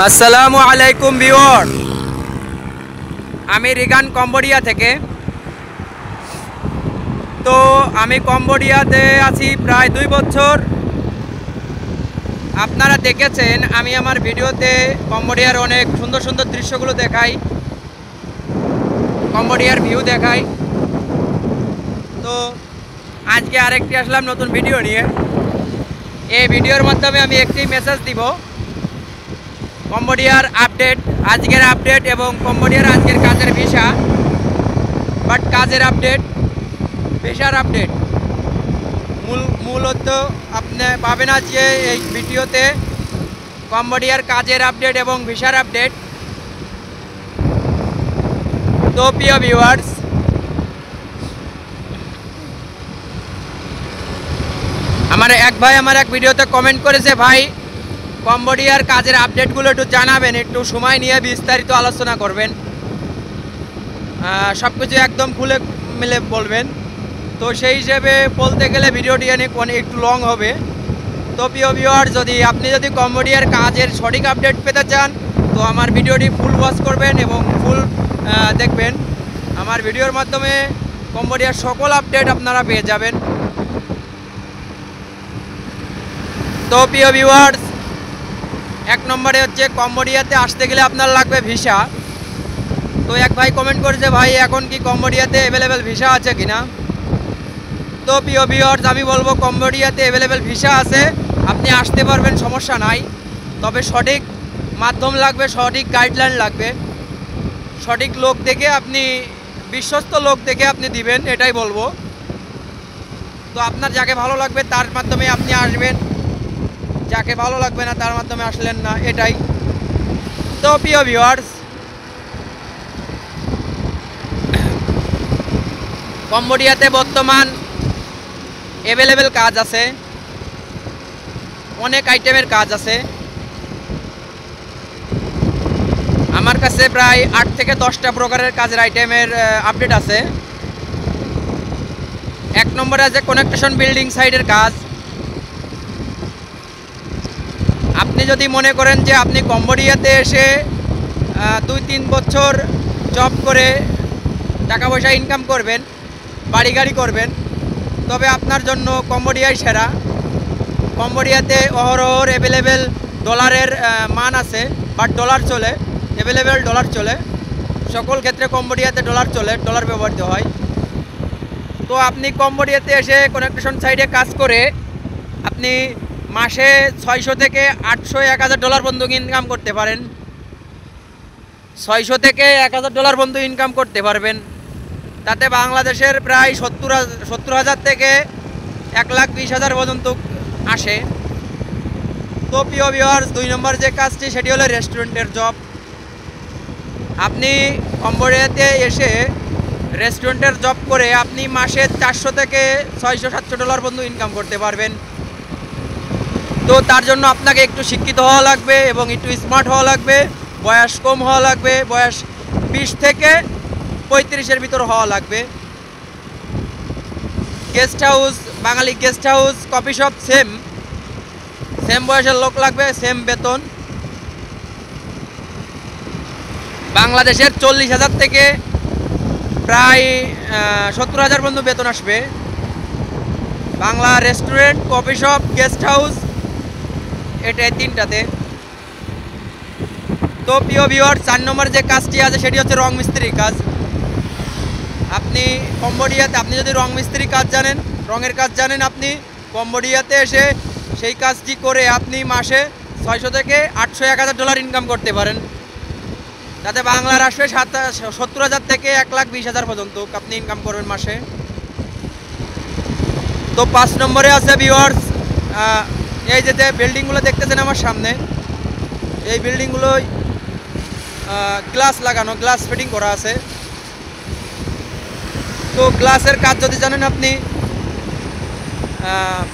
আসসালামু আলাইকুম ভিউয়ার, আমি রিগান কম্বোডিয়া থেকে। তো আমি কম্বোডিয়াতে আছি প্রায় 2 বছর। আপনারা দেখেছেন আমি আমার ভিডিওতে কম্বোডিয়ার অনেক সুন্দর সুন্দর দৃশ্যগুলো দেখাই, কম্বোডিয়ার ভিউ দেখাই। তো আজকে আরেকটি আসলাম নতুন ভিডিও নিয়ে। এই ভিডিওর মাধ্যমে আমি একটি মেসেজ দিব, কম্বোডিয়ার আপডেট, আজকের আপডেট এবং কম্বোডিয়ার আজকের কাজের ভিসা, বাট কাজের আপডেট, ভিসার আপডেট মূলত আপনি পাবেন আজকে এই ভিডিওতে কম্বোডিয়ার কাজের আপডেট এবং ভিসার আপডেট। তো প্রিয় ভিউয়ার্স, আমার এক ভাই আমার এক ভিডিওতে কমেন্ট করেছে, ভাই কম্বোডিয়ার কাজের আপডেটগুলো একটু জানাবেন, একটু সময় নিয়ে বিস্তারিত আলোচনা করবেন, সব কিছু একদম খুলে মিলে বলবেন। তো সেই হিসেবে বলতে গেলে ভিডিওটি অনেক একটু লং হবে। তো প্রিয় ভিউয়ার, আপনি যদি কম্বোডিয়ার কাজের সঠিক আপডেট পেতে চান তো আমার ভিডিওটি ফুল ওয়াচ করবেন এবং ফুল দেখবেন। আমার ভিডিওর মাধ্যমে কম্বোডিয়ার সকল আপডেট আপনারা পেয়ে যাবেন। তো প্রিয় ভিউয়ার্স, 1 নম্বরে হচ্ছে কম্বোডিয়াতে আসতে গেলে আপনার লাগবে ভিসা। তো এক ভাই কমেন্ট করেছে, ভাই এখন কি কম্বোডিয়াতে অ্যাভেলেবেল ভিসা আছে কিনা। তো প্রিয় ভিউয়ার্স, আমি বলবো কম্বোডিয়াতে অ্যাভেলেবেল ভিসা আছে, আপনি আসতে পারবেন, সমস্যা নাই। তবে সঠিক মাধ্যম লাগবে, সঠিক গাইডলাইন লাগবে, সঠিক লোক দেখে আপনি, বিশ্বস্ত লোক দেখে আপনি দিবেন, এটাই বলবো। তো আপনার যাকে ভালো লাগবে তার মাধ্যমে আপনি আসবেন, যাকে ভালো লাগবে না তার মাধ্যমে আসলেন না, এটাই। তো প্রিয় ভিউয়ার্স, কম্বোডিয়াতে বর্তমান অ্যাভেলেবেল কাজ আছে, অনেক আইটেমের কাজ আছে। আমার কাছে প্রায় 8 থেকে 10টা প্রকারের কাজের আইটেমের আপডেট আছে। 1 নম্বরে আছে কনেকশন বিল্ডিং সাইডের কাজ। আপনি যদি মনে করেন যে আপনি কম্বোডিয়াতে এসে 2-3 বছর জব করে টাকা পয়সা ইনকাম করবেন, বাড়ি গাড়ি করবেন, তবে আপনার জন্য কম্বোডিয়াই সেরা। কম্বোডিয়াতে অহরহর অ্যাভেলেবেল ডলারের মান আছে, বাট ডলার চলে, অ্যাভেলেবেল ডলার চলে, সকল ক্ষেত্রে কম্বোডিয়াতে ডলার চলে, ডলার ব্যবহৃত হয়। তো আপনি কম্বোডিয়াতে এসে কনেকশন সাইডে কাজ করে আপনি মাসে 600 থেকে 800, 1000 ডলার পর্যন্ত ইনকাম করতে পারেন। 600 থেকে 1000 ডলার পর্যন্ত ইনকাম করতে পারবেন। তাতে বাংলাদেশের প্রায় 70,000 থেকে 1,20,000 পর্যন্ত আসে। তো প্রিয় ভিউয়ার্স, 2 নম্বর যে কাজটি সেটি হলো রেস্টুরেন্টের জব। আপনি কম্বোডিয়াতে এসে রেস্টুরেন্টের জব করে আপনি মাসে 400 থেকে 600-700 ডলার পর্যন্ত ইনকাম করতে পারবেন। তো তার জন্য আপনাকে একটু শিক্ষিত হওয়া লাগবে এবং একটু স্মার্ট হওয়া লাগবে, বয়স কম হওয়া লাগবে, বয়স 20 থেকে 35-এর ভিতর হওয়া লাগবে। Guest house, Bangali guest house, coffee shop, same বয়সের লোক লাগবে, সেম বেতন। বাংলাদেশের 40,000 থেকে প্রায় 70,000 পর্যন্ত বেতন আসবে। Bangla restaurant, coffee shop, guest house, এটা 3টাতে। তো প্রিয় ভিউয়ার, 4 নম্বর যে কাজটি আছে সেটি হচ্ছে রং মিস্ত্রির কাজ। আপনি কম্বোডিয়াতে, আপনি যদি রং মিস্ত্রি কাজ জানেন, রঙের কাজ জানেন, আপনি কম্বোডিয়াতে এসে সেই কাজটি করে আপনি মাসে 600 থেকে 800, 1000 ডলার ইনকাম করতে পারেন। তাতে বাংলার আসবে 70,000 থেকে 1,20,000 পর্যন্ত আপনি ইনকাম করবেন মাসে। তো 5 নম্বরে আছে ভিউয়ার্স, এই যে বিল্ডিংগুলো দেখতেছেন আমার সামনে, এই বিল্ডিংগুলোই গ্লাস লাগানো, গ্লাস ফিটিং করা আছে। তো গ্লাসের কাজ যদি জানেন আপনি,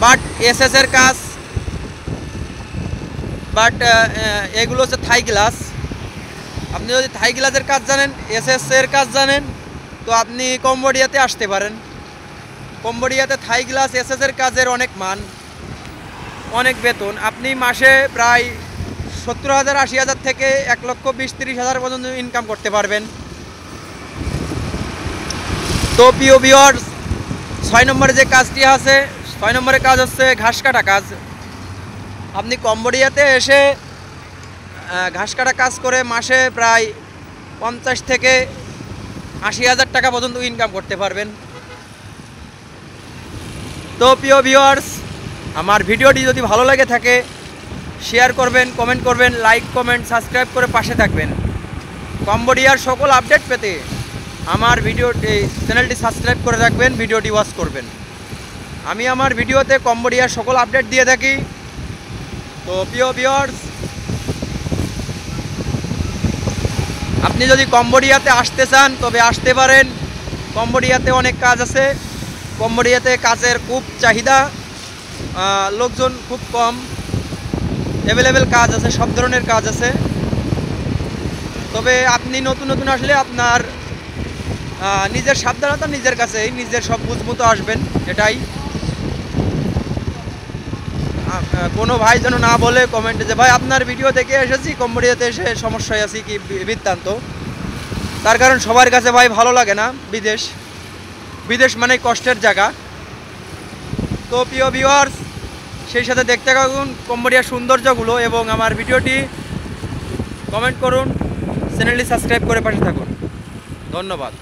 বাট এসএসের কাজ, বাট এগুলো হচ্ছে থাই গ্লাস। আপনি যদি থাই গ্লাসের কাজ জানেন, এসএসের কাজ জানেন, তো আপনি কম্বোডিয়াতে আসতে পারেন। কম্বোডিয়াতে থাই গ্লাস, এসএসের কাজের অনেক মান, অনেক বেতন। আপনি মাসে প্রায় 70,000 80,000 থেকে 1,20,000-30,000 পর্যন্ত ইনকাম করতে পারবেন। তো প্রিয় ভিউয়ার্স, 6 নম্বরে যে কাজটি আছে, 6 নম্বরের কাজ হচ্ছে ঘাস কাটা কাজ। আপনি কম্বোডিয়াতে এসে ঘাস কাটা কাজ করে মাসে প্রায় 50 থেকে 80,000 টাকা পর্যন্ত ইনকাম করতে পারবেন। তো প্রিয় ভিউয়ার্স, আমার ভিডিওটি যদি ভালো লাগে থাকে শেয়ার করবেন, কমেন্ট করবেন, লাইক কমেন্ট সাবস্ক্রাইব করে পাশে থাকবেন। কম্বোডিয়ার সকল আপডেট পেতে আমার চ্যানেলটি সাবস্ক্রাইব করে রাখবেন, ভিডিওটি ওয়াচ করবেন। আমি আমার ভিডিওতে কম্বোডিয়ার সকল আপডেট দিয়ে থাকি। তো প্রিয় ভিউয়ার্স, আপনি যদি কম্বোডিয়াতে আসতে চান তবে আসতে পারেন। কম্বোডিয়াতে অনেক কাজ আছে, কম্বোডিয়াতে কাজের খুব চাহিদা, লোকজন খুব কম, অ্যাভেলেবেল কাজ আছে, সব ধরনের কাজ আছে। তবে আপনি নতুন আসলে আপনার নিজের সাবধানতা নিজের কাছেই, নিজের সব বুঝমতো আসবেন, এটাই। কোনো ভাই যেন না বলে কমেন্টে যে ভাই আপনার ভিডিও দেখে এসেছি, কম্বোডিয়াতে এসে সমস্যায় আছি কি বৃত্তান্ত। তার কারণ সবার কাছে ভাই ভালো লাগে না বিদেশ মানে কষ্টের জায়গা। তো প্রিয় ভিউয়ার্স, সেই সাথে দেখতে থাকুন কম্বোডিয়ার সৌন্দর্যগুলো এবং আমার ভিডিওটি কমেন্ট করুন, চ্যানেলটি সাবস্ক্রাইব করে পাশে থাকুন। ধন্যবাদ।